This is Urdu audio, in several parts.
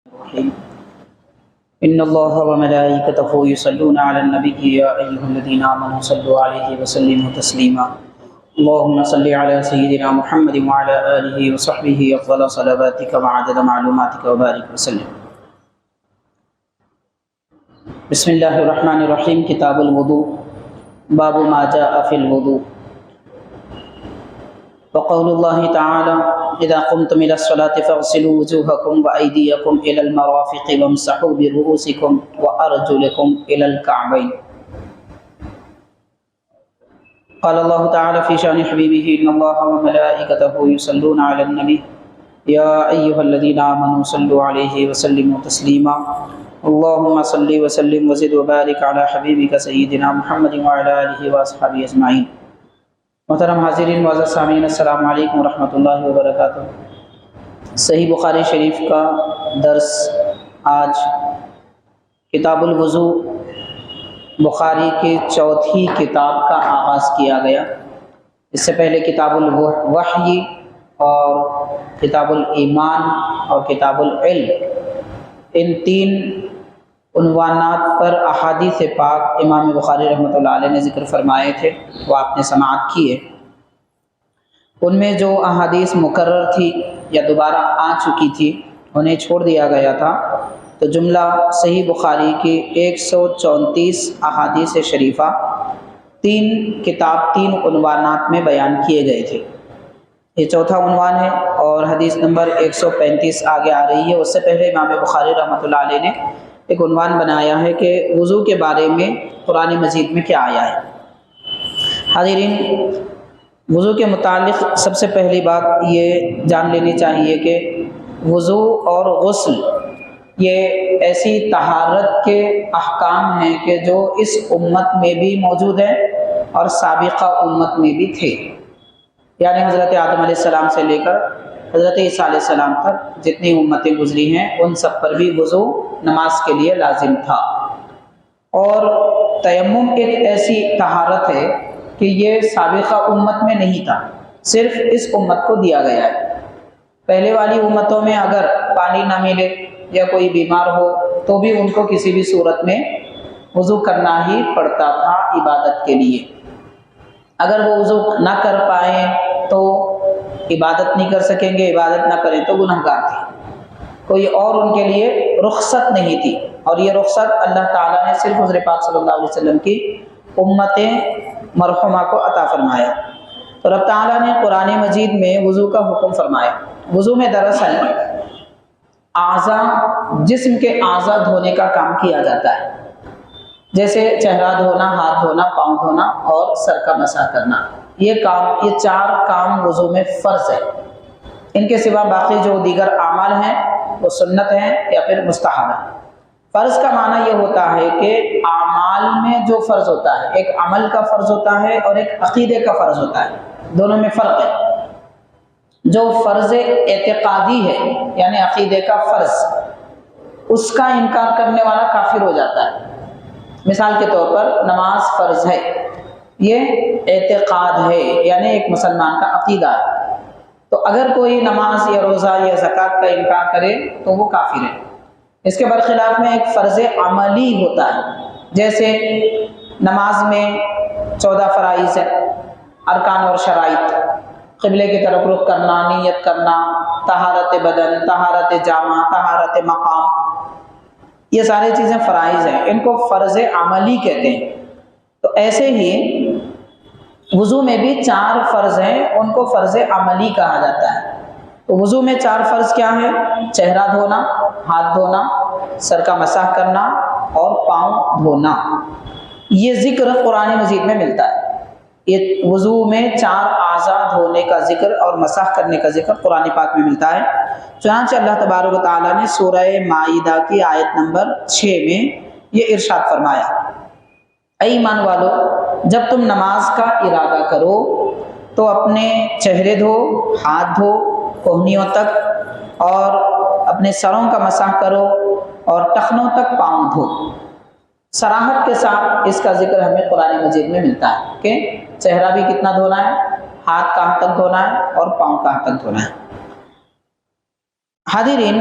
الرحيم إن الله وملائكته يصلون على النبي يا أيها الذين آمنوا صلوا عليه وسلموا تسليما اللهم صل على سيدنا محمد وعلى آله وصحبه أفضل صلواتك وعدد معلوماتك وبارك وسلم. بسم الله الرحمن الرحيم. کتاب الوضوء. باب ما جاء في الوضوء. وقول الله تعالى إذا قمتم إلى الصلاة فاغسلوا وجوهكم وأيديكم إلى المرافق وامسحوا برؤوسكم وأرجلكم إلى الكعبين. قال الله تعالى في شأن حبيبه إن الله وملائكته يصلون على النبي يا أيها الذين آمنوا صلوا عليه وسلموا تسليما اللهم صل وسلم وزد وبارك على حبيبك سيدنا محمد وعلى آله وأصحابه أجمعين. محترم حاضرین معزز سامعین، السلام علیکم ورحمۃ اللہ وبرکاتہ. صحیح بخاری شریف کا درس آج کتاب الوضوء بخاری کی چوتھی کتاب کا آغاز کیا گیا. اس سے پہلے کتاب الوحی اور کتاب الایمان اور کتاب العلم، ان تین عنوانات پر احادیث پاک امام بخاری رحمۃ اللہ علیہ نے ذکر فرمائے تھے، وہ آپ نے سماعت کی ہے. ان میں جو احادیث مکرر تھی یا دوبارہ آ چکی تھی انہیں چھوڑ دیا گیا تھا، تو جملہ صحیح بخاری کی 134 احادیث شریفہ تین عنوانات میں بیان کیے گئے تھے. یہ چوتھا عنوان ہے اور حدیث نمبر 135 آگے آ رہی ہے. اس سے پہلے امام بخاری رحمۃ اللہ علیہ نے ایک عنوان بنایا ہے کہ وضو کے بارے میں قرآن مجید میں کیا آیا ہے. حاضرین، وضو کے متعلق سب سے پہلی بات یہ جان لینی چاہیے کہ وضو اور غسل یہ ایسی طہارت کے احکام ہیں کہ جو اس امت میں بھی موجود ہیں اور سابقہ امت میں بھی تھے. یعنی حضرت آدم علیہ السلام سے لے کر حضرت عیسیٰ علیہ السلام تک جتنی امتیں گزری ہیں ان سب پر بھی وضو نماز کے لیے لازم تھا. اور تیمم ایک ایسی طہارت ہے کہ یہ سابقہ امت میں نہیں تھا، صرف اس امت کو دیا گیا ہے. پہلے والی امتوں میں اگر پانی نہ ملے یا کوئی بیمار ہو تو بھی ان کو کسی بھی صورت میں وضو کرنا ہی پڑتا تھا عبادت کے لیے. اگر وہ وضو نہ کر پائیں تو عبادت نہیں کر سکیں گے، عبادت نہ کریں تو گنہگار تھے. کوئی اور ان کے لیے رخصت نہیں تھی، اور یہ رخصت اللہ تعالیٰ نے صرف حضور پاک صلی اللہ علیہ وسلم کی امت مرحومہ کو عطا فرمایا. تو رب تعالیٰ نے قرآن مجید میں وضو کا حکم فرمایا. وضو میں دراصل جسم کے اعضاء دھونے کا کام کیا جاتا ہے، جیسے چہرہ دھونا، ہاتھ دھونا، پاؤں دھونا اور سر کا مسح کرنا. یہ چار کام وضو میں فرض ہے. ان کے سوا باقی جو دیگر اعمال ہیں وہ سنت ہیں یا پھر مستحب ہیں. فرض کا معنی یہ ہوتا ہے کہ اعمال میں جو فرض ہوتا ہے، ایک عمل کا فرض ہوتا ہے اور ایک عقیدے کا فرض ہوتا ہے، دونوں میں فرق ہے. جو فرض اعتقادی ہے یعنی عقیدے کا فرض، اس کا انکار کرنے والا کافر ہو جاتا ہے. مثال کے طور پر نماز فرض ہے، یہ اعتقاد ہے یعنی ایک مسلمان کا عقیدہ ہے. تو اگر کوئی نماز یا روزہ یا زکوٰۃ کا انکار کرے تو وہ کافر ہے. اس کے برخلاف میں ایک فرض عملی ہوتا ہے، جیسے نماز میں 14 فرائض ہیں، ارکان اور شرائط، قبلے کی طرف رخ کرنا، نیت کرنا، طہارت بدن، طہارت جامہ، طہارت مقام، یہ ساری چیزیں فرائض ہیں، ان کو فرض عملی کہتے ہیں. تو ایسے ہی وضو میں بھی 4 فرض ہیں، ان کو فرض عملی کہا جاتا ہے. تو وضو میں 4 فرض کیا ہیں؟ چہرہ دھونا، ہاتھ دھونا، سر کا مسح کرنا اور پاؤں دھونا. یہ ذکر قرآن مجید میں ملتا ہے. یہ وضو میں 4 اعضاء دھونے کا ذکر اور مسح کرنے کا ذکر قرآن پاک میں ملتا ہے. چنانچہ اللہ تبارک و تعالیٰ نے سورہ مائدہ کی آیت نمبر 6 میں یہ ارشاد فرمایا، اے ایمان والو، جب تم نماز کا ارادہ کرو تو اپنے چہرے دھو، ہاتھ دھو کوہنیوں تک، اور اپنے سروں کا مسح کرو اور ٹخنوں تک پاؤں دھو. صراحت کے ساتھ اس کا ذکر ہمیں قرآن مجید میں ملتا ہے کہ چہرہ بھی کتنا دھونا ہے، ہاتھ کہاں تک دھونا ہے اور پاؤں کہاں تک دھونا ہے. حاضرین،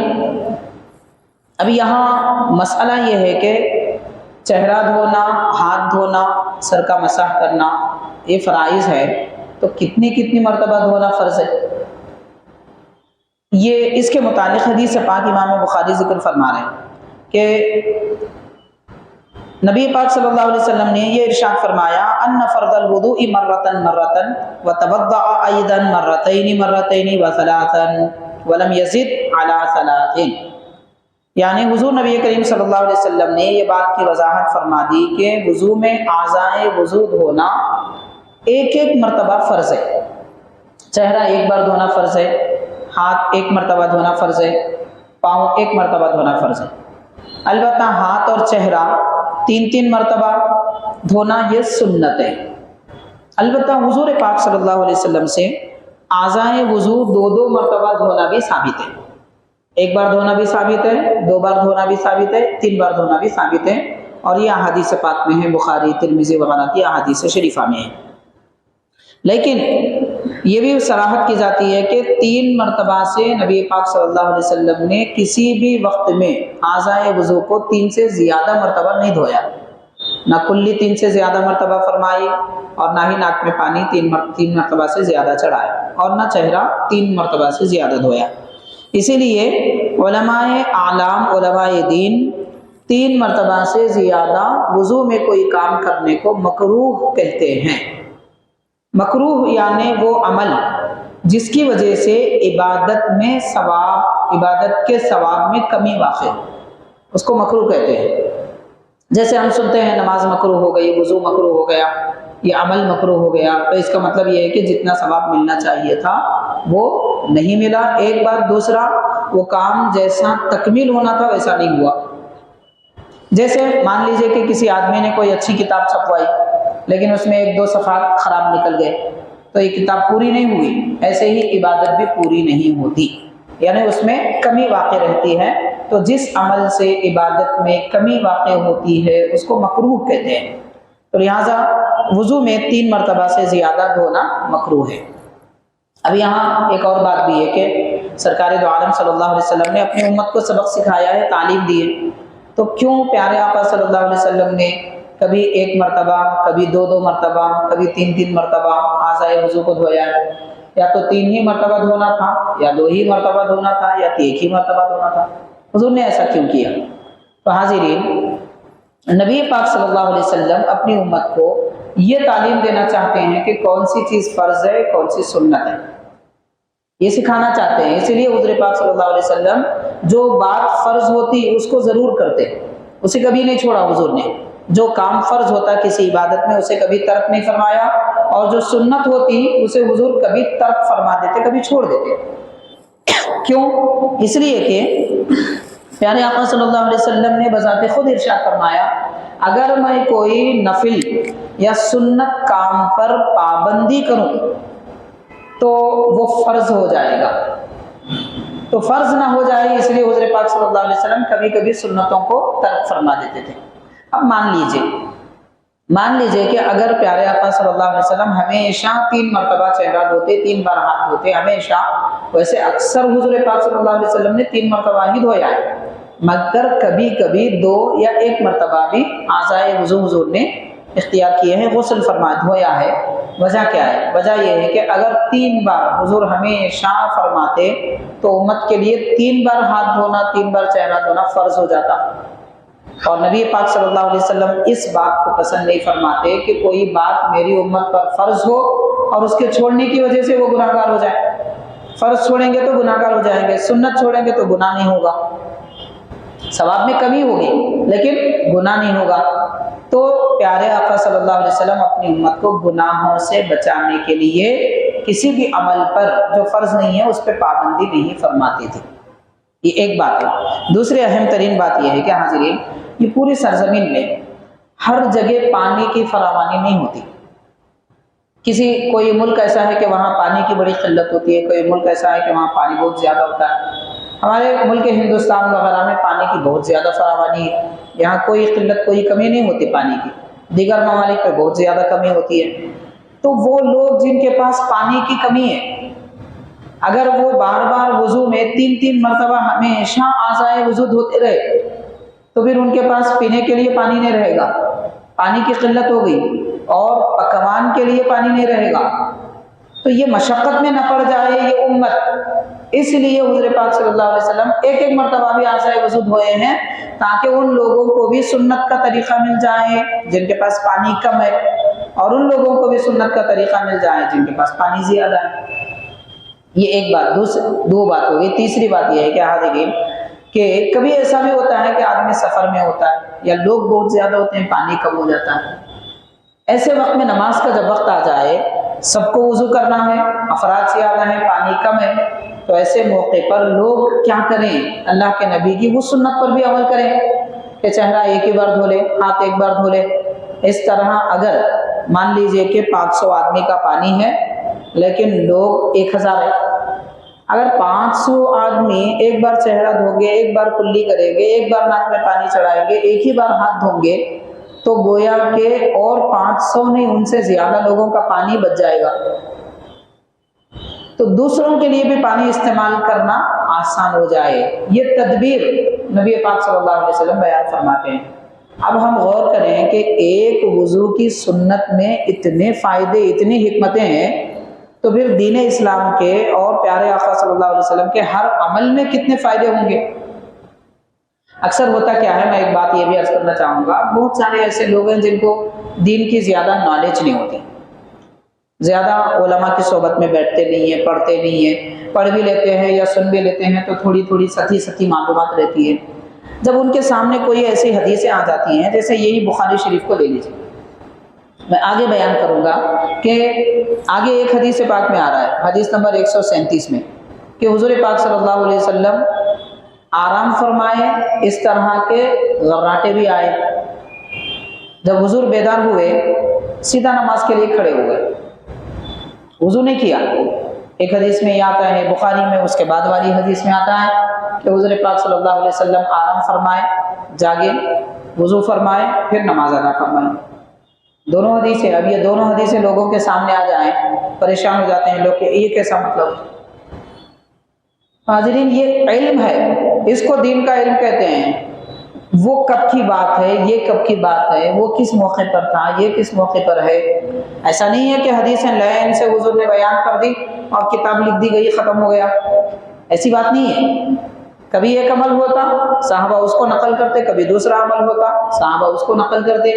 ابھی یہاں مسئلہ یہ ہے کہ چہرہ دھونا، ہاتھ دھونا، سر کا مسح کرنا یہ فرائض ہے، تو کتنی کتنی مرتبہ دھونا فرض ہے؟ یہ اس کے متعلق حدیث پاک امام بخاری ذکر فرما رہے ہیں کہ نبی پاک صلی اللہ علیہ وسلم نے یہ ارشاد فرمایا ان فرض الوضوء مرتن مرتن وتوضأ ایضا مرتين مرتين وثلاثا ولم يزد على ثلاث، یعنی حضور نبی کریم صلی اللہ علیہ وسلم نے یہ بات کی وضاحت فرما دی کہ وضو میں اعضائے وضو دھونا ایک ایک مرتبہ فرض ہے۔ چہرہ ایک بار دھونا فرض ہے، ہاتھ ایک مرتبہ دھونا فرض ہے، پاؤں ایک مرتبہ دھونا فرض ہے۔ البتہ ہاتھ اور چہرہ تین تین مرتبہ دھونا یہ سنت ہے۔ البتہ حضور پاک صلی اللہ علیہ وسلم سے اعضائے وضو دو دو مرتبہ دھونا بھی ثابت ہے، ایک بار دھونا بھی ثابت ہے، دو بار دھونا بھی ثابت ہے، تین بار دھونا بھی ثابت ہے، اور یہ احادیث پاک میں ہے، بخاری ترمذی وغیرہ کی احادیث شریفہ میں ہے۔ لیکن یہ بھی صراحت کی جاتی ہے کہ تین مرتبہ سے نبی پاک صلی اللہ علیہ وسلم نے کسی بھی وقت میں اعضائے وضو کو تین سے زیادہ مرتبہ نہیں دھویا، نہ کلی تین سے زیادہ مرتبہ فرمائی، اور نہ ہی ناک میں پانی تین مرتبہ سے زیادہ چڑھایا، اور نہ چہرہ تین مرتبہ سے زیادہ دھویا۔ اسی لیے علماء اعلام، علماء دین تین مرتبہ سے زیادہ وضو میں کوئی کام کرنے کو مکروہ کہتے ہیں۔ مکروہ یعنی وہ عمل جس کی وجہ سے عبادت میں ثواب، عبادت کے ثواب میں کمی واقع ہو، اس کو مکروہ کہتے ہیں۔ جیسے ہم سنتے ہیں نماز مکروہ ہو گئی، وضو مکروہ ہو گیا، یہ عمل مکروہ ہو گیا، تو اس کا مطلب یہ ہے کہ جتنا ثواب ملنا چاہیے تھا وہ نہیں ملا، ایک بات۔ دوسرا، وہ کام جیسا تکمیل ہونا تھا ویسا نہیں ہوا۔ جیسے مان لیجئے کہ کسی آدمی نے کوئی اچھی کتاب چھپوائی لیکن اس میں ایک دو صفحات خراب نکل گئے، تو یہ کتاب پوری نہیں ہوئی، ایسے ہی عبادت بھی پوری نہیں ہوتی، یعنی اس میں کمی واقع رہتی ہے۔ تو جس عمل سے عبادت میں کمی واقع ہوتی ہے اس کو مکروہ کہتے ہیں، تو لہٰذا وضو میں تین مرتبہ سے زیادہ دھونا مکروہ ہے۔ اب یہاں ایک اور بات بھی ہے کہ سرکار دو عالم صلی اللہ علیہ وسلم نے اپنی امت کو سبق سکھایا ہے، تعلیم دی ہے، تو کیوں پیارے آقا صلی اللہ علیہ وسلم نے کبھی ایک مرتبہ، کبھی دو دو مرتبہ، کبھی تین تین مرتبہ اعضائے وضو کو دھویا ہے؟ یا تو تین ہی مرتبہ دھونا تھا، یا دو ہی مرتبہ دھونا تھا، یا ایک ہی مرتبہ دھونا تھا؟ حضور نے ایسا کیوں کیا؟ تو حاضرین، نبی پاک صلی اللہ علیہ وسلم اپنی امت کو یہ تعلیم دینا چاہتے ہیں کہ کون سی چیز فرض ہے، کون سی سنت ہے، یہ سکھانا چاہتے ہیں۔ اسی لیے حضور پاک صلی اللہ علیہ وسلم جو بات فرض ہوتی اس کو ضرور کرتے، اسے کبھی نہیں چھوڑا حضور نے۔ جو کام فرض ہوتا کسی عبادت میں اسے کبھی ترک نہیں فرمایا، اور جو سنت ہوتی اسے حضور کبھی ترک فرما دیتے، کبھی چھوڑ دیتے۔ کیوں؟ اس لیے کہ پیارے آقا صلی اللہ علیہ وسلم نے بذات خود ارشاد فرمایا، اگر میں کوئی نفل یا سنت کام پر پابندی کروں تو وہ فرض ہو جائے گا، تو فرض نہ ہو جائے، اس لیے حضور پاک صلی اللہ علیہ وسلم کبھی کبھی سنتوں کو ترک فرما دیتے تھے۔ اب مان لیجئے کہ اگر پیارے آقا صلی اللہ علیہ وسلم ہمیشہ تین مرتبہ چہرہ دھوتے، تین بار ہاتھ دھوتے ہمیشہ، ویسے اکثر حضور پاک صلی اللہ علیہ وسلم نے تین مرتبہ ہی دھویا ہے، مگر کبھی کبھی دو یا ایک مرتبہ بھی اعضائے وضو حضور نے اختیار کیے ہیں، غسل فرما دھویا ہے۔ وجہ کیا ہے؟ وجہ یہ ہے کہ اگر تین بار حضور ہمیشہ فرماتے تو امت کے لیے تین بار ہاتھ دھونا، تین بار چہرہ دھونا فرض ہو جاتا، اور نبی پاک صلی اللہ علیہ وسلم اس بات کو پسند نہیں فرماتے کہ کوئی بات میری امت پر فرض ہو اور اس کے چھوڑنے کی وجہ سے وہ گناہ گار ہو جائے۔ فرض چھوڑیں گے تو گناہ گار ہو جائیں گے، سنت چھوڑیں گے تو گناہ نہیں ہوگا، ثواب میں کمی ہوگی لیکن گناہ نہیں ہوگا۔ تو پیارے آقا صلی اللہ علیہ وسلم اپنی امت کو گناہوں سے بچانے کے لیے کسی بھی عمل پر جو فرض نہیں ہے اس پہ پابندی نہیں فرماتے تھے۔ یہ ایک بات ہے۔ دوسری اہم ترین بات یہ ہے کہ حاضرین، یہ پوری سرزمین میں ہر جگہ پانی کی فراوانی نہیں ہوتی۔ کوئی ملک ایسا ہے کہ وہاں پانی کی بڑی قلت ہوتی ہے، کوئی ملک ایسا ہے کہ وہاں پانی بہت زیادہ ہوتا ہے۔ ہمارے ملک ہندوستان وغیرہ میں پانی کی بہت زیادہ فراوانی ہے، یہاں کوئی قلت، کوئی کمی نہیں ہوتی پانی کی۔ دیگر ممالک میں بہت زیادہ کمی ہوتی ہے۔ تو وہ لوگ جن کے پاس پانی کی کمی ہے اگر وہ بار بار وضو میں 3 مرتبہ ہمیشہ اعضائے وضو دھوتے رہے تو پھر ان کے پاس پینے کے لیے پانی نہیں رہے گا، پانی کی قلت ہو گئی، اور پکوان کے لیے پانی نہیں رہے گا، تو یہ مشقت میں نہ پڑ جائے یہ امت۔ اس لیے حضور پاک صلی اللہ علیہ وسلم ایک مرتبہ بھی اعضائے وضو دھوئے ہیں، تاکہ ان لوگوں کو بھی سنت کا طریقہ مل جائے جن کے پاس پانی کم ہے، اور ان لوگوں کو بھی سنت کا طریقہ مل جائے جن کے پاس پانی زیادہ ہے۔ یہ ایک بات۔ دو بات ہوگی۔ تیسری بات یہ ہے کہ حاضرین کہ کبھی ایسا بھی ہوتا ہے کہ آدمی سفر میں ہوتا ہے یا لوگ بہت زیادہ ہوتے ہیں، پانی کم ہو جاتا ہے، ایسے وقت میں نماز کا جب وقت آ جائے، سب کو وضو کرنا ہے، افراد زیادہ ہیں، پانی کم ہے، تو ایسے موقع پر لوگ کیا کریں؟ اللہ کے نبی کی وہ سنت پر بھی عمل کریں کہ چہرہ ایک ہی بار دھو لے، ہاتھ ایک بار دھو لے۔ اس طرح اگر مان لیجئے کہ 500 آدمی کا پانی ہے لیکن لوگ 1000 ہے، اگر 500 آدمی ایک بار چہرہ دھوں گے، ایک بار کلی کریں گے، ایک بار ناک میں پانی چڑھائیں گے، ایک ہی بار ہاتھ دھوں گے، تو گویا کہ اور 500 نہیں، ان سے زیادہ لوگوں کا پانی بچ جائے گا، تو دوسروں کے لیے بھی پانی استعمال کرنا آسان ہو جائے۔ یہ تدبیر نبی پاک صلی اللہ علیہ وسلم بیان فرماتے ہیں۔ اب ہم غور کریں کہ ایک وضو کی سنت میں اتنے فائدے، اتنی حکمتیں ہیں، تو پھر دین اسلام کے اور پیارے آقا صلی اللہ علیہ وسلم کے ہر عمل میں کتنے فائدے ہوں گے۔ اکثر ہوتا کیا ہے، میں ایک بات یہ بھی عرض کرنا چاہوں گا، بہت سارے ایسے لوگ ہیں جن کو دین کی زیادہ نالج نہیں ہوتی، زیادہ علماء کی صحبت میں بیٹھتے نہیں ہیں، پڑھتے نہیں ہیں، پڑھ بھی لیتے ہیں یا سن بھی لیتے ہیں تو تھوڑی تھوڑی سطحی معلومات رہتی ہے۔ جب ان کے سامنے کوئی ایسی حدیثیں آ جاتی ہیں، جیسے یہی بخاری شریف کو لے لیجیے، میں آگے بیان کروں گا کہ آگے ایک حدیث پاک میں آ رہا ہے، حدیث نمبر 137 میں، کہ حضور پاک صلی اللہ علیہ وسلم آرام فرمائے، اس طرح کے غراٹے بھی آئے۔ جب حضور بیدار ہوئے، سیدھا نماز کے لیے کھڑے ہوئے، وضو نہیں کیا۔ ایک حدیث میں یہ آتا ہے بخاری میں، اس کے بعد والی حدیث میں آتا ہے کہ حضور پاک صلی اللہ علیہ وسلم آرام فرمائے، جاگے، وضو فرمائے، پھر نماز ادا فرمائے۔ دونوں حدیثیں، اب یہ دونوں حدیثیں لوگوں کے سامنے آ جائیں، پریشان ہو جاتے ہیں لوگ کہ یہ کیسا مطلب۔ حاضرین، یہ علم ہے، اس کو دین کا علم کہتے ہیں۔ وہ کب کی بات ہے، یہ کب کی بات ہے، وہ کس موقع پر تھا، یہ کس موقع پر ہے۔ ایسا نہیں ہے کہ حدیثیں لائے ان سے حضور نے بیان کر دی اور کتاب لکھ دی گئی، ختم ہو گیا، ایسی بات نہیں ہے۔ کبھی ایک عمل ہوتا، صحابہ اس کو نقل کرتے، کبھی دوسرا عمل ہوتا، صحابہ اس کو نقل کرتے،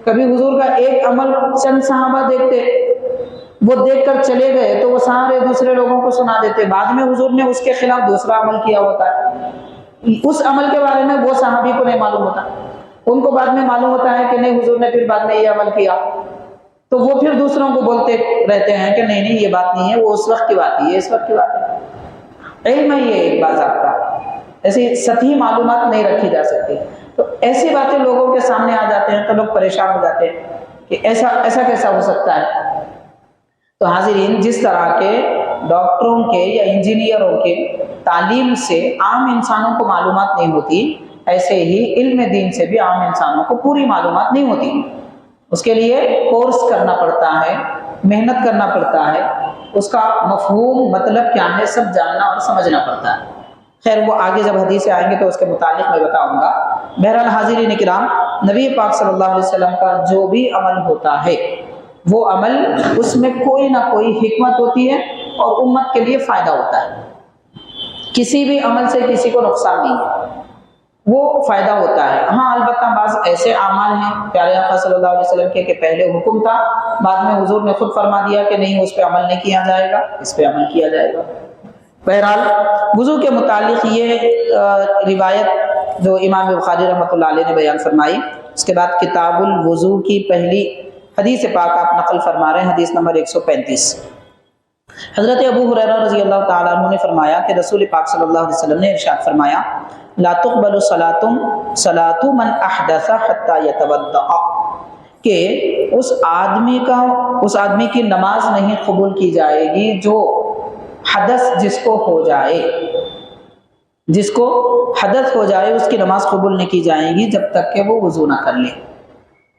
کبھی حضور کا ایک عمل چند صحابہ دیکھتے، وہ دیکھ کر چلے گئے تو وہ سارے دوسرے لوگوں کو سنا دیتے، بعد میں حضور نے اس کے خلاف دوسرا عمل کیا ہوتا ہے، اس عمل کے بارے میں وہ صحابی کو نہیں معلوم ہوتا، ان کو بعد میں معلوم ہوتا ہے کہ نہیں حضور نے پھر بعد میں یہ عمل کیا، تو وہ پھر دوسروں کو بولتے رہتے ہیں کہ نہیں یہ بات نہیں ہے، وہ اس وقت کی بات ہے، یہ اس وقت کی بات ہے۔ علم ہے یہ ایک باضابطہ، ایسی سطحی معلومات نہیں رکھی جا سکتی۔ تو ایسی باتیں لوگوں کے سامنے آ جاتے ہیں تو لوگ پریشان ہو جاتے ہیں کہ ایسا کیسا ہو سکتا ہے۔ تو حاضرین، جس طرح کے ڈاکٹروں کے یا انجینئروں کے تعلیم سے عام انسانوں کو معلومات نہیں ہوتی، ایسے ہی علم دین سے بھی عام انسانوں کو پوری معلومات نہیں ہوتی، اس کے لیے کورس کرنا پڑتا ہے، محنت کرنا پڑتا ہے، اس کا مفہوم مطلب کیا ہے سب جاننا اور سمجھنا پڑتا ہے۔ خیر، وہ آگے جب حدیثیں آئیں گے تو اس کے متعلق میں بتاؤں گا۔ بہرحال حاضرین کرام، نبی پاک صلی اللہ علیہ وسلم کا جو بھی عمل ہوتا ہے، وہ عمل اس میں کوئی نہ کوئی حکمت ہوتی ہے اور امت کے لیے فائدہ ہوتا ہے۔ کسی بھی عمل سے کسی کو نقصان نہیں ہے، وہ فائدہ ہوتا ہے۔ ہاں، البتہ بعض ایسے اعمال ہیں پیارے آقا صلی اللہ علیہ وسلم کے کہ پہلے حکم تھا، بعد میں حضور نے خود فرما دیا کہ نہیں، اس پہ عمل نہیں کیا جائے گا، اس پہ عمل کیا جائے گا۔ بہرحال، وضو کے متعلق یہ روایت جو امام بخاری رحمۃ اللہ علیہ نے بیان فرمائی، اس کے بعد کتاب الوضو کی پہلی حدیث پاک آپ نقل فرما رہے ہیں، حدیث نمبر 135۔ حضرت ابو ہریرہ رضی اللہ تعالیٰ عنہ نے فرمایا کہ رسول پاک صلی اللہ علیہ وسلم نے ارشاد فرمایا، لا تقبل صلاة من احدث حتى يتوضأ، کہ اس آدمی کی نماز نہیں قبول کی جائے گی جو حدث جس کو ہو جائے، جس کو حدث ہو جائے اس کی نماز قبول نہیں کی جائے گی جب تک کہ وہ وضو نہ کر لے۔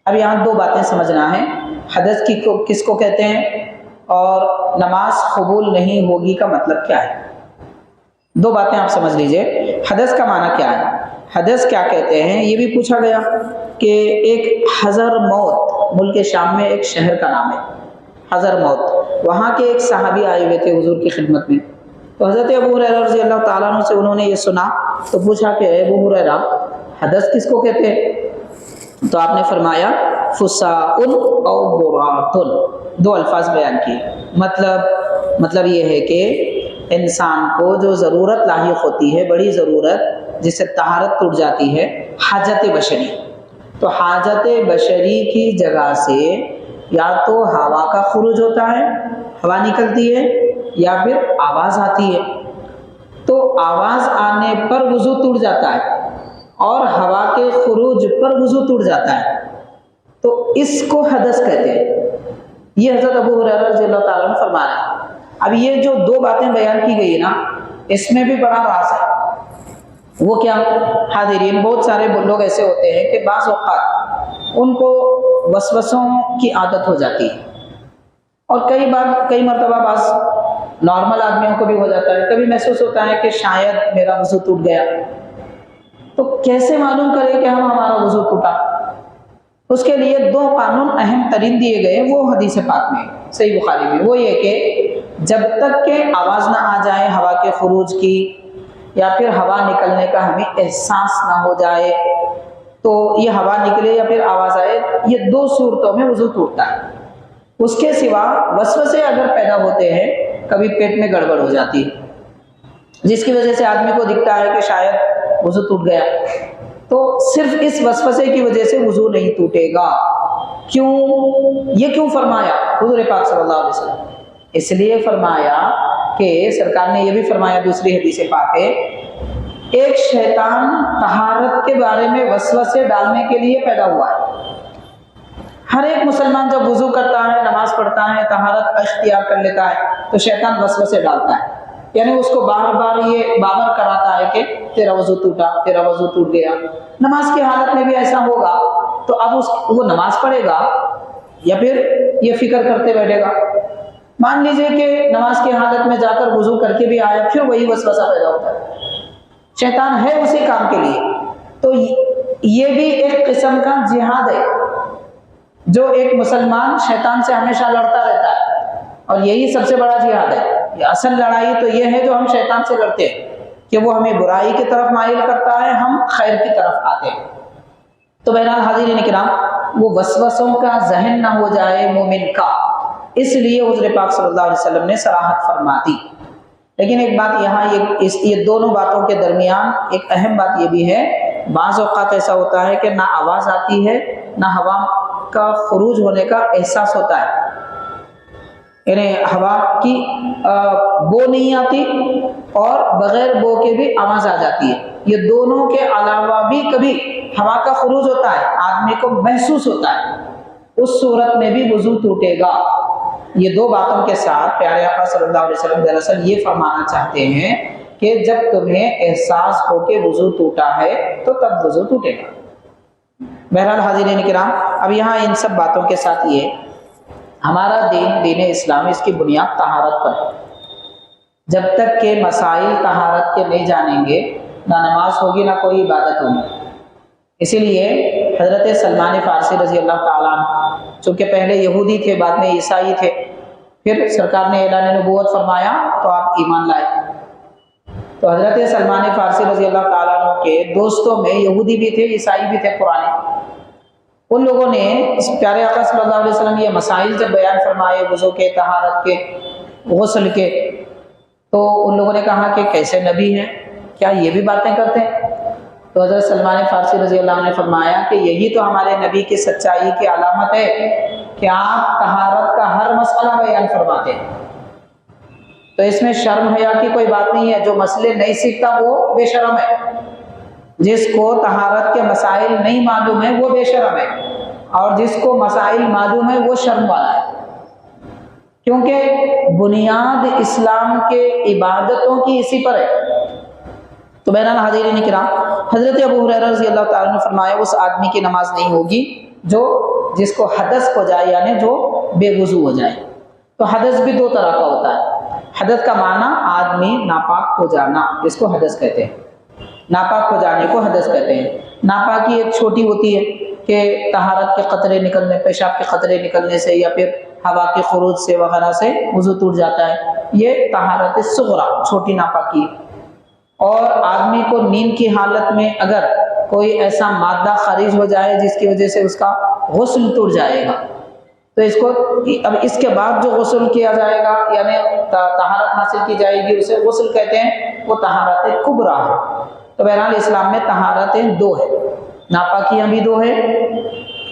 اب یہاں دو باتیں سمجھنا ہے، حدث کس کو کہتے ہیں اور نماز قبول نہیں ہوگی کا مطلب کیا ہے؟ دو باتیں آپ سمجھ لیجئے۔ حدث کا معنی کیا ہے، حدث کیا کہتے ہیں، یہ بھی پوچھا گیا کہ ایک حضر موت ملک شام میں ایک شہر کا نام ہے حضر موت، وہاں کے ایک صحابی آئے ہوئے تھے حضور کی خدمت میں، تو حضرت ابو ہریرہ رضی اللہ تعالیٰ عنہ سے انہوں نے یہ سنا تو پوچھا کہ اے ابو ہریرہ حدث کس کو کہتے ہیں؟ تو آپ نے فرمایا فساء او برات، دو الفاظ بیان کیے۔ مطلب یہ ہے کہ انسان کو جو ضرورت لاحق ہوتی ہے، بڑی ضرورت جس سے طہارت ٹوٹ جاتی ہے، حاجت بشری، تو حاجت بشری کی جگہ سے یا تو ہوا کا خروج ہوتا ہے، ہوا نکلتی ہے، یا پھر آواز آتی ہے، تو آواز آنے پر وضو ٹوٹ جاتا ہے اور ہوا کے خروج پر وضو ٹوٹ جاتا ہے، تو اس کو حدث کہتے ہیں۔ یہ حضرت ابو ہریرہ رضی اللہ تعالیٰ عنہ فرما رہے ہیں۔ اب یہ جو دو باتیں بیان کی گئی نا، اس میں بھی بڑا راز ہے۔ وہ کیا؟ حاضرین، بہت سارے لوگ ایسے ہوتے ہیں کہ بعض اوقات ان کو وسوسوں کی عادت ہو جاتی ہے، اور کئی مرتبہ بعض نارمل آدمیوں کو بھی ہو جاتا ہے، کبھی محسوس ہوتا ہے کہ شاید میرا وضو ٹوٹ گیا، تو کیسے معلوم کرے کہ ہمارا وضو ٹوٹا؟ اس کے لیے دو قانون اہم ترین دیے گئے، وہ حدیث پاک میں صحیح بخاری میں، وہ یہ کہ جب تک کہ آواز نہ آ جائے ہوا کے خروج کی، یا پھر ہوا نکلنے کا ہمیں احساس نہ ہو جائے، تو یہ ہوا نکلے یا پھر آواز آئے، یہ دو صورتوں میں وضو ٹوٹتا ہے۔ اس کے سوا وسوسے اگر پیدا ہوتے ہیں، کبھی پیٹ میں گڑبڑ ہو جاتی ہے جس کی وجہ سے آدمی کو دکھتا ہے کہ شاید وضو ٹوٹ گیا، تو صرف اس وسوسے کی وجہ سے وضو نہیں ٹوٹے گا۔ کیوں فرمایا حضور پاک صلی اللہ علیہ وسلم؟ اس لیے فرمایا کہ سرکار نے یہ بھی فرمایا دوسری حدیث پاک ہے، ایک شیطان طہارت کے بارے میں وسوسے ڈالنے کے لیے پیدا ہوا ہے۔ ہر ایک مسلمان جب وضو کرتا ہے، نماز پڑھتا ہے، طہارت اختیار کر لیتا ہے، تو شیطان وسوسے ڈالتا ہے، یعنی اس کو بار بار یہ باور کراتا ہے کہ تیرا وضو ٹوٹا، تیرا وضو ٹوٹ گیا۔ نماز کی حالت میں بھی ایسا ہوگا تو اب وہ نماز پڑھے گا یا پھر یہ فکر کرتے بیٹھے گا؟ مان لیجئے کہ نماز کی حالت میں جا کر وضو کر کے بھی آیا، پھر وہی وسوسہ پیدا ہوتا ہے، شیطان ہے اسی کام کے لیے۔ تو یہ بھی ایک قسم کا جہاد ہے جو ایک مسلمان شیطان سے ہمیشہ لڑتا رہتا ہے، اور یہی سب سے بڑا جہاد ہے۔ یہ اصل لڑائی تو یہ ہے جو ہم شیطان سے لڑتے ہیں کہ وہ ہمیں برائی کی طرف مائل کرتا ہے، ہم خیر کی طرف آتے ہیں۔ تو بہرحال حاضرین کرام، وہ وسوسوں کا ذہن نہ ہو جائے مومن کا، اس لیے حضور پاک صلی اللہ علیہ وسلم نے صراحت فرما دی۔ لیکن ایک بات یہاں، یہ دونوں باتوں کے درمیان ایک اہم بات یہ بھی ہے، بعض اوقات ایسا ہوتا ہے کہ نہ آواز آتی ہے، نہ ہوا کا خروج ہونے کا احساس ہوتا ہے، یعنی ہوا کی بو نہیں آتی اور بغیر بو کے بھی آواز آ جاتی ہے، یہ دونوں کے علاوہ بھی کبھی ہوا کا خروج ہوتا ہے، آدمی کو محسوس ہوتا ہے، اس صورت میں بھی وضو ٹوٹے گا۔ یہ دو باتوں کے ساتھ پیارے آقا صلی اللہ علیہ وسلم دراصل یہ فرمانا چاہتے ہیں کہ جب تمہیں احساس ہو کہ وضو ٹوٹا ہے تو تب وضو ٹوٹے گا۔ بہرحال حاضرین کرام، اب یہاں ان سب باتوں کے ساتھ یہ ہمارا دین اسلام، اس کی بنیاد طہارت پر ہے۔ جب تک کہ مسائل طہارت کے نہیں جانیں گے، نہ نماز ہوگی نہ کوئی عبادت ہوگی۔ اسی لیے حضرت سلمان فارسی رضی اللہ تعالیٰ عنہ، چونکہ پہلے یہودی تھے، بعد میں عیسائی تھے، پھر سرکار نے اعلان نبوت فرمایا تو آپ ایمان لائے۔ تو حضرت سلمان فارسی رضی اللہ تعالیٰ عنہ کے دوستوں میں یہودی بھی تھے، عیسائی بھی تھے پرانے۔ ان لوگوں نے پیارے آقا صلی اللہ علیہ وسلم یہ مسائل جب بیان فرمائے، وضو کے، طہارت کے، غسل کے، تو ان لوگوں نے کہا کہ کیسے نبی ہیں، کیا یہ بھی باتیں کرتے ہیں؟ تو حضرت سلمان فارسی رضی اللہ عنہ نے فرمایا کہ یہی تو ہمارے نبی کی سچائی کی علامت ہے کہ آپ طہارت کا ہر مسئلہ بیان فرماتے ہیں۔ تو اس میں شرم حیا کی کوئی بات نہیں ہے، جو مسئلے نہیں سیکھتا وہ بے شرم ہے، جس کو طہارت کے مسائل نہیں معلوم ہے وہ بے شرم ہے، اور جس کو مسائل معلوم ہے وہ شرم والا ہے، کیونکہ بنیاد اسلام کے عبادتوں کی اسی پر ہے۔ تو بہرحال حاضرین کرام، حضرت ابو ہریرہ رضی اللہ تعالیٰ نے فرمایا اس آدمی کی نماز نہیں ہوگی جس کو حدث ہو جائے، یعنی جو بے وضو ہو جائے۔ تو حدث بھی دو طرح کا ہوتا ہے۔ حدث کا معنی آدمی ناپاک ہو جانا، اس کو حدث کہتے ہیں، ناپاک ہو جانے کو حدث کہتے ہیں۔ ناپاکی ایک چھوٹی ہوتی ہے کہ طہارت کے قطرے نکلنے، پیشاب کے قطرے نکلنے سے یا پھر ہوا کے خروج سے وغیرہ سے وضو ٹوٹ جاتا ہے، یہ طہارت صغریٰ، چھوٹی ناپاکی ہے۔ اور آدمی کو نیند کی حالت میں اگر کوئی ایسا مادہ خارج ہو جائے جس کی وجہ سے اس کا غسل ٹوٹ جائے گا، تو اس کو اب اس کے بعد جو غسل کیا جائے گا یعنی طہارت حاصل کی جائے گی، اسے غسل کہتے ہیں، وہ طہارت کبریٰ ہے۔ تو بہرحال اسلام میں طہارتیں دو ہیں، ناپاکیاں بھی دو ہیں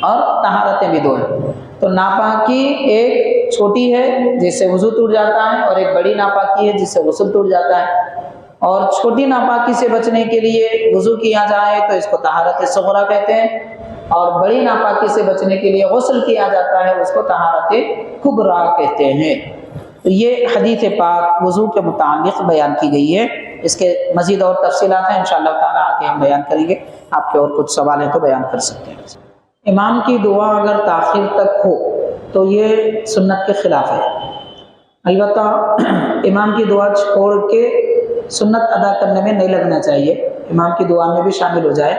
اور طہارتیں بھی دو ہیں۔ تو ناپاکی ایک چھوٹی ہے جس سے وضو ٹوٹ جاتا ہے، اور ایک بڑی ناپاکی ہے جس سے غسل ٹوٹ جاتا ہے۔ اور چھوٹی ناپاکی سے بچنے کے لیے وضو کیا جائے تو اس کو طہارت صغریٰ کہتے ہیں، اور بڑی ناپاکی سے بچنے کے لیے غسل کیا جاتا ہے اس کو طہارت کبریٰ کہتے ہیں۔ تو یہ حدیث پاک وضو کے متعلق بیان کی گئی ہے۔ اس کے مزید اور تفصیلات ہیں، انشاءاللہ تعالیٰ آگے ہم بیان کریں گے۔ آپ کے اور کچھ سوال ہیں تو بیان کر سکتے ہیں۔ امام کی دعا اگر تاخیر تک ہو تو یہ سنت کے خلاف ہے۔ البتہ امام کی دعا چھوڑ کے سنت ادا کرنے میں نہیں لگنا چاہیے، امام کی دعا میں بھی شامل ہو جائے،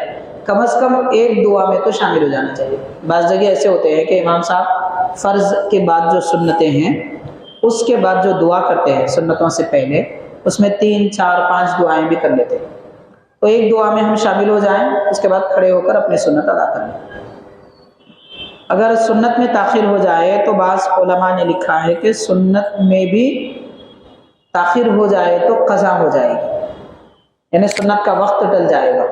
کم از کم ایک دعا میں تو شامل ہو جانا چاہیے۔ بعض جگہ ایسے ہوتے ہیں کہ امام صاحب فرض کے بعد جو سنتیں ہیں اس کے بعد جو دعا کرتے ہیں سنتوں سے پہلے، اس میں 3 4 5 دعائیں بھی کر لیتے ہیں، تو ایک دعا میں ہم شامل ہو جائیں، اس کے بعد کھڑے ہو کر اپنی سنت ادا کر لیں۔ اگر سنت میں تاخیر ہو جائے تو بعض علماء نے لکھا ہے کہ سنت میں بھی تاخیر ہو جائے تو قضا ہو جائے گی، یعنی سنت کا وقت ٹل جائے گا۔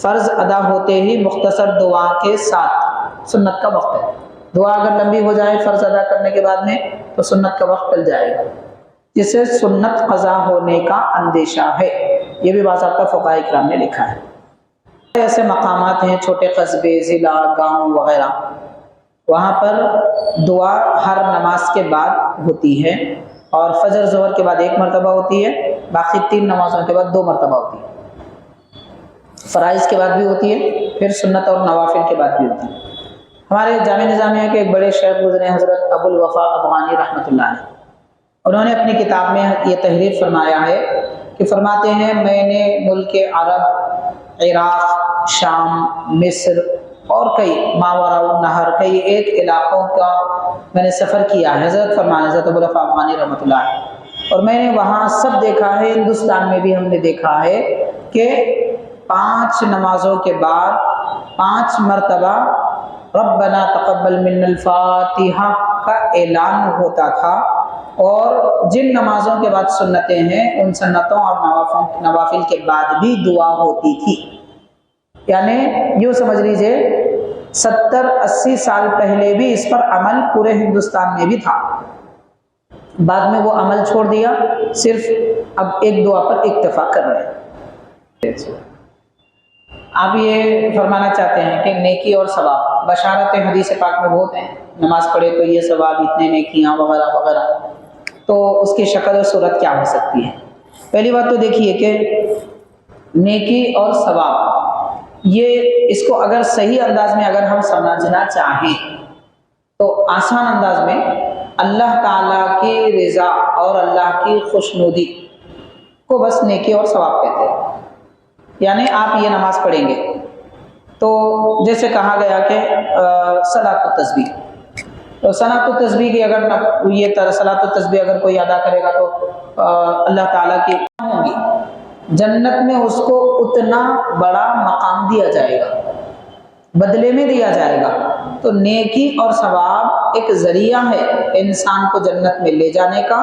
فرض ادا ہوتے ہی مختصر دعا کے ساتھ سنت کا وقت ہے، دعا اگر لمبی ہو جائے فرض ادا کرنے کے بعد میں تو سنت کا وقت ٹل جائے گا، جس سے سنت قضا ہونے کا اندیشہ ہے۔ یہ بھی باضابطہ فقہاء کرام نے لکھا ہے۔ ایسے مقامات ہیں، چھوٹے قصبے، ضلع، گاؤں وغیرہ، وہاں پر دعا ہر نماز کے بعد ہوتی ہے، اور فجر ظہر کے بعد 1 مرتبہ ہوتی ہے، باقی 3 نمازوں کے بعد 2 مرتبہ ہوتی ہے۔ فرائض کے بعد بھی ہوتی ہے، پھر سنت اور نوافل کے بعد بھی ہوتی ہے۔ ہمارے جامع نظامیہ کے ایک بڑے شیخ گزرے حضرت ابو الوفا افغانی رحمۃ اللہ علیہ، انہوں نے اپنی کتاب میں یہ تحریر فرمایا ہے کہ فرماتے ہیں میں نے ملک عرب، عراق، شام، مصر اور کئی ماوراء النہر، کئی ایک علاقوں کا میں نے سفر کیا ہے، حضرت فرمایا حضرت ابو الوفا افغانی رحمۃ اللہ علیہ، اور میں نے وہاں سب دیکھا ہے، ہندوستان میں بھی ہم نے دیکھا ہے کہ 5 نمازوں کے بعد 5 مرتبہ ربنا تقبل منا الفاتحہ کا اعلان ہوتا تھا، اور جن نمازوں کے بعد سنتیں ہیں ان سنتوں اور نوافل کے بعد بھی دعا ہوتی تھی۔ یعنی یوں سمجھ لیجئے 70-80 سال پہلے بھی اس پر عمل پورے ہندوستان میں بھی تھا، بعد میں وہ عمل چھوڑ دیا، صرف اب ایک دعا پر اکتفا کر رہے ہیں۔ آپ یہ فرمانا چاہتے ہیں کہ نیکی اور ثواب، بشارتیں حدیث پاک میں بہت ہیں، نماز پڑھے تو یہ ثواب، اتنے نیکیاں وغیرہ وغیرہ، تو اس کی شکل و صورت کیا ہو سکتی ہے؟ پہلی بات تو دیکھیے کہ نیکی اور ثواب، یہ اس کو اگر صحیح انداز میں اگر ہم سمجھنا چاہیں تو آسان انداز میں اللہ تعالیٰ کی رضا اور اللہ کی خوشنودی کو بس نیکی اور ثواب کہتے ہیں۔ یعنی آپ یہ نماز پڑھیں گے تو جیسے کہا گیا کہ صلاۃ التسبیح، تو صلاۃ التسبیح کی اگر یہ صلاۃ التسبیح اگر کوئی ادا کرے گا تو اللہ تعالیٰ کی ہوں گی، جنت میں اس کو اتنا بڑا مقام دیا جائے گا، بدلے میں دیا جائے گا۔ تو نیکی اور ثواب ایک ذریعہ ہے انسان کو جنت میں لے جانے کا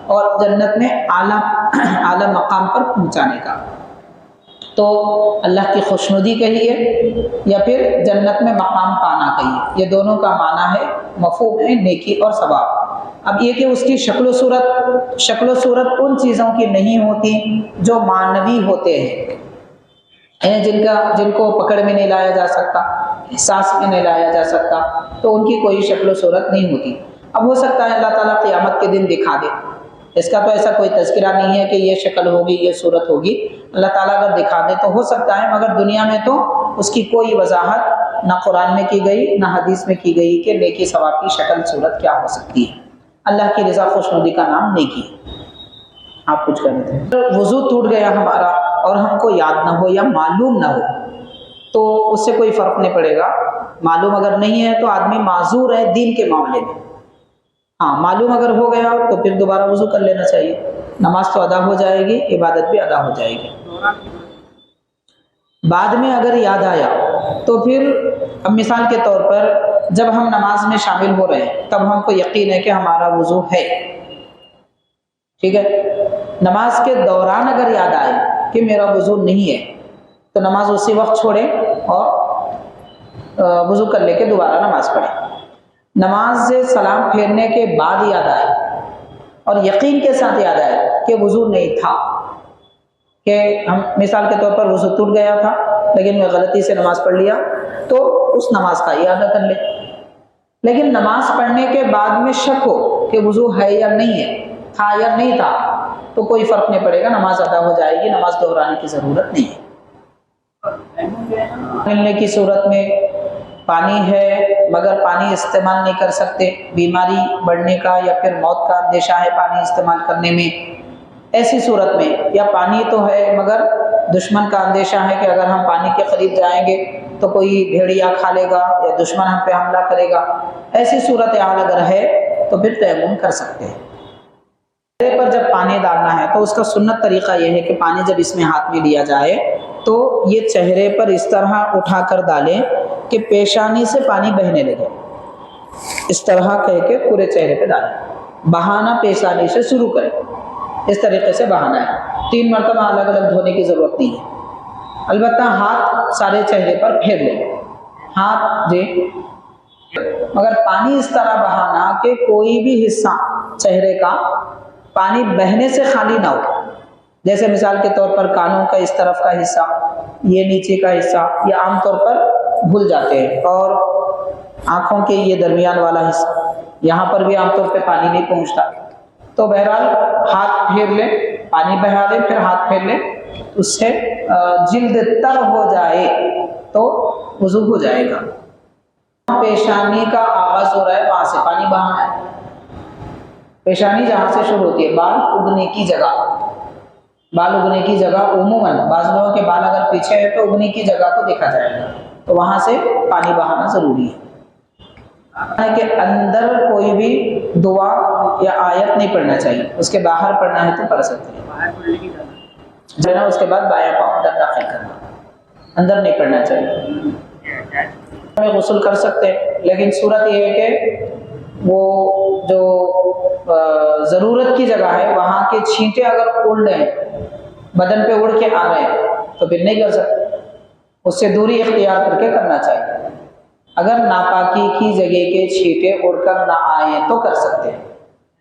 اور جنت میں اعلیٰ مقام پر پہنچانے کا۔ تو اللہ کی خوشنودی کہیے یا پھر جنت میں مقام پانا کہیے، یہ دونوں کا معنی ہے، مفہوم ہے نیکی اور ثواب۔ اب یہ کہ اس کی شکل و صورت ان چیزوں کی نہیں ہوتی جو معنوی ہوتے ہیں، جن کو پکڑ میں نہیں لایا جا سکتا، احساس میں نہیں لایا جا سکتا، تو ان کی کوئی شکل و صورت نہیں ہوتی۔ اب ہو سکتا ہے اللہ تعالیٰ قیامت کے دن دکھا دے، اس کا تو ایسا کوئی تذکرہ نہیں ہے کہ یہ شکل ہوگی، یہ صورت ہوگی، اللہ تعالیٰ اگر دکھا دے تو ہو سکتا ہے، مگر دنیا میں تو اس کی کوئی وضاحت نہ قرآن میں کی گئی نہ حدیث میں کی گئی کہ نیکی ثواب کی شکل صورت کیا ہو سکتی ہے۔ اللہ کی رضا خوشنودی کا نام نیکی ہے۔ آپ کچھ کہہ رہے تھے۔ وضو ٹوٹ گیا ہمارا اور ہم کو یاد نہ ہو یا معلوم نہ ہو تو اس سے کوئی فرق نہیں پڑے گا۔ معلوم اگر نہیں ہے تو آدمی معذور ہے دین کے معاملے میں۔ ہاں معلوم اگر ہو گیا تو پھر دوبارہ وضو کر لینا چاہیے، نماز تو ادا ہو جائے گی، عبادت بھی ادا ہو جائے گی۔ بعد میں اگر یاد آیا تو پھر اب مثال کے طور پر جب ہم نماز میں شامل ہو رہے ہیں تب ہم کو یقین ہے کہ ہمارا وضو ہے، ٹھیک ہے۔ نماز کے دوران اگر یاد آئے کہ میرا وضو نہیں ہے تو نماز اسی وقت چھوڑیں اور وضو کر لے کے دوبارہ نماز پڑھیں۔ نماز سے سلام پھیرنے کے بعد یاد آئے اور یقین کے ساتھ یاد آئے کہ وضو نہیں تھا، کہ ہم مثال کے طور پر وضو ٹوٹ گیا تھا لیکن میں غلطی سے نماز پڑھ لیا، تو اس نماز کا اعادہ کر لے۔ لیکن نماز پڑھنے کے بعد میں شک ہو کہ وضو ہے یا نہیں ہے، تھا یا نہیں تھا، تو کوئی فرق نہیں پڑے گا، نماز ادا ہو جائے گی، نماز دہرانے کی ضرورت نہیں ہے۔ ملنے کی صورت میں پانی ہے مگر پانی استعمال نہیں کر سکتے، بیماری بڑھنے کا یا پھر موت کا اندیشہ ہے پانی استعمال کرنے میں، ایسی صورت میں، یا پانی تو ہے مگر دشمن کا اندیشہ ہے کہ اگر ہم پانی کے قریب جائیں گے تو کوئی بھیڑیا کھا لے گا یا دشمن ہم پہ حملہ کرے گا، ایسی صورتحال اگر ہے تو پھر تیمم کر سکتے ہیں۔ چہرے پر جب پانی ڈالنا ہے تو اس کا سنت طریقہ یہ ہے کہ پانی جب اس میں ہاتھ میں لیا جائے تو یہ چہرے پر اس طرح اٹھا کر ڈالیں کہ پیشانی سے پانی بہنے لگے، اس طرح کہہ کے پورے چہرے پہ ڈالیں، بہانا پیشانی سے شروع کریں، اس طریقے سے بہانا ہے۔ 3 مرتبہ الگ الگ دھونے کی ضرورت نہیں ہے، البتہ ہاتھ سارے چہرے پر پھیر لیں، ہاتھ جی، مگر پانی اس طرح بہانا کہ کوئی بھی حصہ چہرے کا پانی بہنے سے خالی نہ ہو، جیسے مثال کے طور پر کانوں کا اس طرف کا حصہ، یہ نیچے کا حصہ، یہ عام طور پر بھول جاتے ہیں، اور آنکھوں کے یہ درمیان والا حصہ، یہاں پر بھی عام طور پہ پانی نہیں پہنچتا، تو بہرحال ہاتھ پھیر لیں، پانی بہا لیں، پھر ہاتھ پھیر لیں، اس سے جلد تر ہو جائے تو وضو ہو جائے گا۔ پیشانی کا آغاز ہو رہا ہے وہاں سے پانی بہانا ہے، پیشانی جہاں سے شروع ہوتی ہے، بال اگنے کی جگہ، بال اگنے کی جگہ عموماً بعض لوگوں کے بال اگر پیچھے ہے تو اگنے کی جگہ کو دیکھا جائے گا، تو وہاں سے پانی بہانا ضروری ہے۔ کہ اندر کوئی بھی دعا یا آیت نہیں پڑھنا چاہیے، اس کے باہر پڑھنا ہے تو پڑھ سکتے ہیں، جو ہے اس کے بعد بایاں پاؤں اندر داخل کرنا، اندر نہیں پڑھنا چاہیے۔ میں غسل کر سکتے ہیں لیکن صورت یہ ہے کہ وہ جو ضرورت کی جگہ ہے وہاں کے چھینٹے اگر اڑ رہے ہیں، بدن پہ اڑ کے آ رہے ہیں تو پھر نہیں کر سکتے، اس سے دوری اختیار کر کے کرنا چاہیے۔ اگر ناپاکی کی جگہ کے چھینٹے اڑ کر نہ آئے تو کر سکتے ہیں،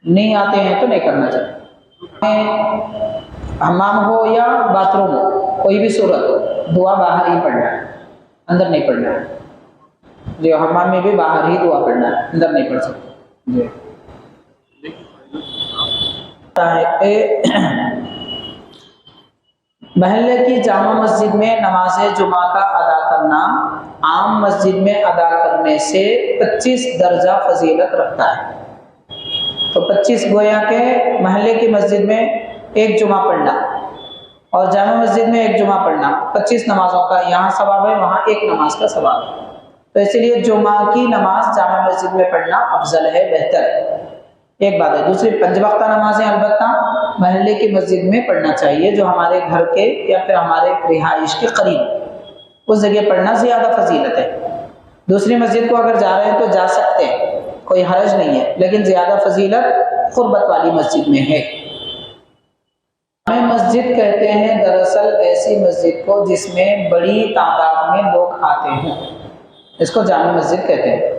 نہیں آتے ہیں تو نہیں کرنا چاہیے۔ حمام ہو یا باتھ روم ہو، کوئی بھی صورت ہو، دعا باہر ہی پڑھنا ہے، اندر نہیں پڑھنا ہے۔ جو حمام میں بھی باہر ہی دعا پڑھنا ہے، اندر نہیں پڑھ سکتے۔ جی محلے کی جامع مسجد میں نماز جمعہ کا ادا کرنا عام مسجد میں ادا کرنے سے 25 درجہ فضیلت رکھتا ہے۔ تو 25 گویا کہ محلے کی مسجد میں ایک جمعہ پڑھنا اور جامع مسجد میں ایک جمعہ پڑھنا، 25 نمازوں کا یہاں ثواب ہے، وہاں ایک نماز کا ثواب ہے، تو اسی لیے جمعہ کی نماز جامع مسجد میں پڑھنا افضل ہے، بہتر ہے، ایک بات ہے۔ دوسری 5 وقتہ نمازیں البتہ محلے کی مسجد میں پڑھنا چاہیے، جو ہمارے گھر کے یا پھر ہمارے رہائش کے قریب، اس جگہ پڑھنا زیادہ فضیلت ہے۔ دوسری مسجد کو اگر جا رہے ہیں تو جا سکتے ہیں، کوئی حرج نہیں ہے، لیکن زیادہ فضیلت قربت والی مسجد میں ہے۔ جامع مسجد کہتے ہیں دراصل ایسی مسجد کو جس میں بڑی تعداد میں لوگ آتے ہیں، اس کو جامع مسجد کہتے ہیں،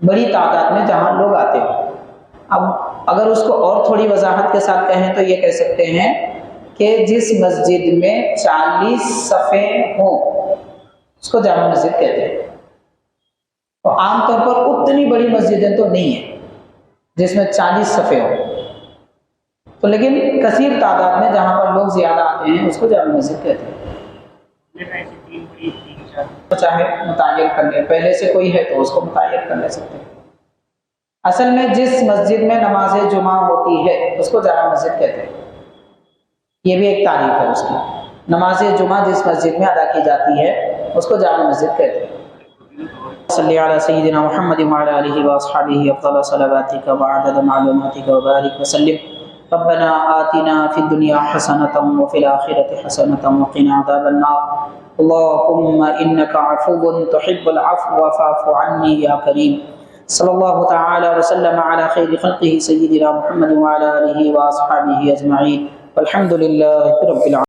بڑی تعداد میں جہاں لوگ آتے ہیں۔ اب اگر اس کو اور تھوڑی وضاحت کے ساتھ کہیں تو یہ کہہ سکتے ہیں کہ جس مسجد میں 40 صفیں ہوں اس کو جامع مسجد کہتے ہیں۔ تو عام طور پر اتنی بڑی مسجدیں تو نہیں ہیں جس میں 40 صفیں ہوں، تو لیکن کثیر تعداد میں جہاں پر لوگ زیادہ آتے ہیں اس کو جامع مسجد کہتے ہیں۔ چاہے متعین کر لیں، پہلے سے کوئی ہے تو اس کو متعین کر لے سکتے ہیں۔ اصل میں جس مسجد میں نماز جمعہ ہوتی ہے اس کو جامع مسجد کہتے ہیں، یہ بھی ایک تعریف ہے اس کی۔ نماز جمعہ جس مسجد میں ادا کی جاتی ہے اس کو جامع مسجد کہتے ہیں۔ صلی علی سیدنا محمد وعلی آلہ واصحابہ افضل صلواتک وعدد معلوماتک وبارک وسلم۔ ربنا آتنا فی الدنیا حسنۃ وفی الآخرۃ حسنۃ وقنا عذاب النار۔ اللهم انک عفو تحب العفو فاعف عنی یا کریم۔ صلی اللہ تعالی وسلم علی خیر خلقہ سیدنا محمد وعلی آلہ واصحابہ اجمعین، والحمد للہ رب العالمین۔